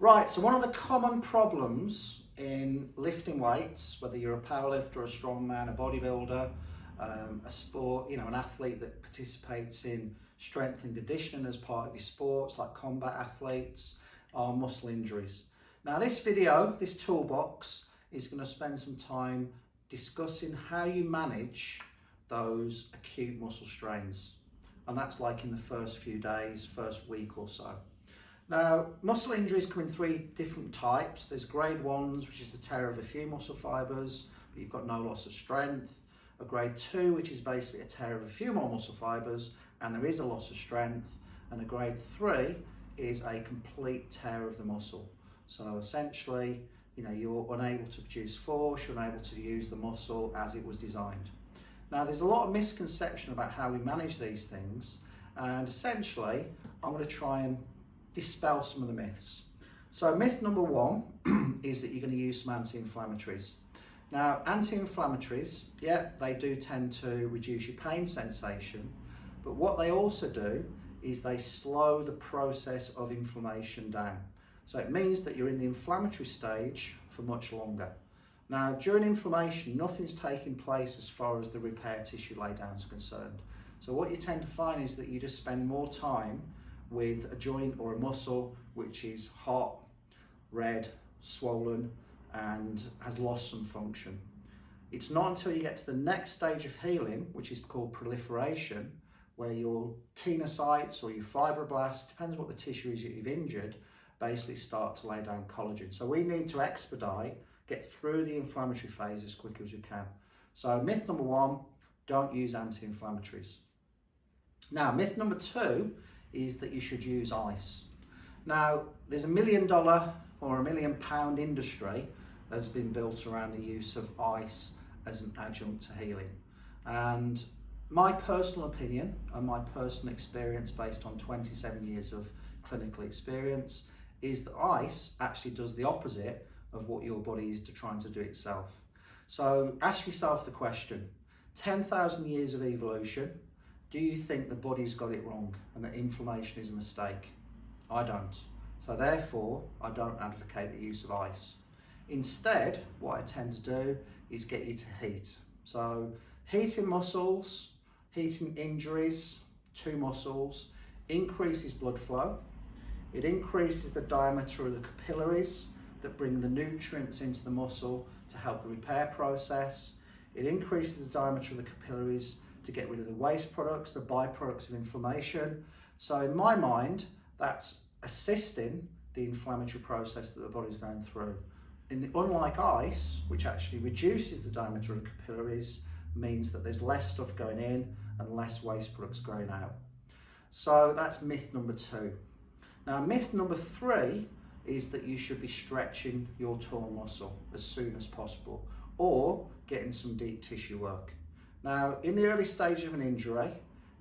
Right, so one of the common problems in lifting weights, whether you're a powerlifter, a strongman, a bodybuilder, a sport, an athlete that participates in strength and conditioning as part of your sports, like combat athletes, are muscle injuries. Now this video, this toolbox, is going to spend some time discussing how you manage those acute muscle strains. And that's like in the first few days, first week or so. Now, muscle injuries come in three different types. There's grade 1s, which is the tear of a few muscle fibres, but you've got no loss of strength. A grade 2, which is basically a tear of a few more muscle fibres, and there is a loss of strength. And a grade 3 is a complete tear of the muscle. So essentially, you're unable to produce force, you're unable to use the muscle as it was designed. Now, there's a lot of misconception about how we manage these things, and essentially, I'm going to try and dispel some of the myths. So myth number 1 is that you're going to use some anti-inflammatories. Now, anti-inflammatories, yeah, they do tend to reduce your pain sensation, but what they also do is they slow the process of inflammation down. So it means that you're in the inflammatory stage for much longer. Now, during inflammation, nothing's taking place as far as the repair tissue laydown is concerned. So what you tend to find is that you just spend more time with a joint or a muscle which is hot, red, swollen, and has lost some function. It's not until you get to the next stage of healing, which is called proliferation, where your tenocytes or your fibroblasts, depends what the tissue is that you've injured, basically start to lay down collagen. So we need to expedite, get through the inflammatory phase as quickly as we can. So myth number 1, don't use anti-inflammatories. Now, myth number 2 is that you should use ice. Now, there's $1 million or £1 million industry that's been built around the use of ice as an adjunct to healing. And my personal opinion and my personal experience based on 27 years of clinical experience is that ice actually does the opposite of what your body is trying to do itself. So ask yourself the question, 10,000 years of evolution, do you think the body's got it wrong and that inflammation is a mistake? I don't. So therefore, I don't advocate the use of ice. Instead, what I tend to do is get you to heat. So heating muscles, heating injuries to muscles, increases blood flow. It increases the diameter of the capillaries that bring the nutrients into the muscle to help the repair process. It increases the diameter of the capillaries to get rid of the waste products, the byproducts of inflammation. So in my mind, that's assisting the inflammatory process that the body's going through. Unlike ice, which actually reduces the diameter of the capillaries, means that there's less stuff going in and less waste products going out. So that's myth number 2. Now, myth number 3 is that you should be stretching your torn muscle as soon as possible or getting some deep tissue work. Now, in the early stage of an injury,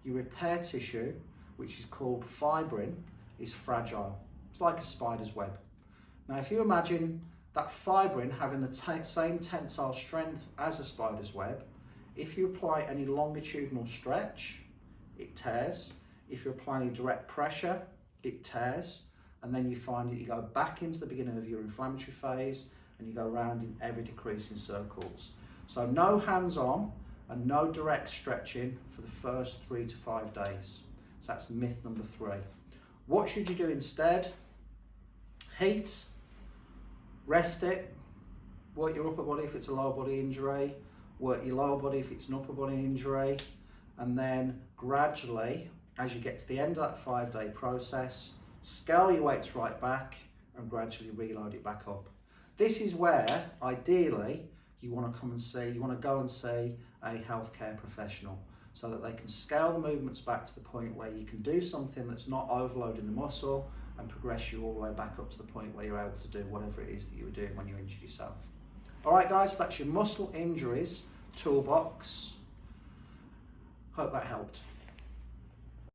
your repair tissue, which is called fibrin, is fragile. It's like a spider's web. Now, if you imagine that fibrin having the same tensile strength as a spider's web, if you apply any longitudinal stretch, it tears. If you apply any direct pressure, it tears. And then you find that you go back into the beginning of your inflammatory phase and you go around in ever decreasing circles. So no hands-on and no direct stretching for the first 3 to 5 days. So that's myth number 3. What should you do instead? Heat, rest it, work your upper body if it's a lower body injury, work your lower body if it's an upper body injury, and then gradually, as you get to the end of that 5-day process, scale your weights right back and gradually reload it back up. This is where, ideally, you want to go and see a healthcare professional so that they can scale the movements back to the point where you can do something that's not overloading the muscle and progress you all the way back up to the point where you're able to do whatever it is that you were doing when you injured yourself. All right, guys, that's your muscle injuries toolbox. Hope that helped.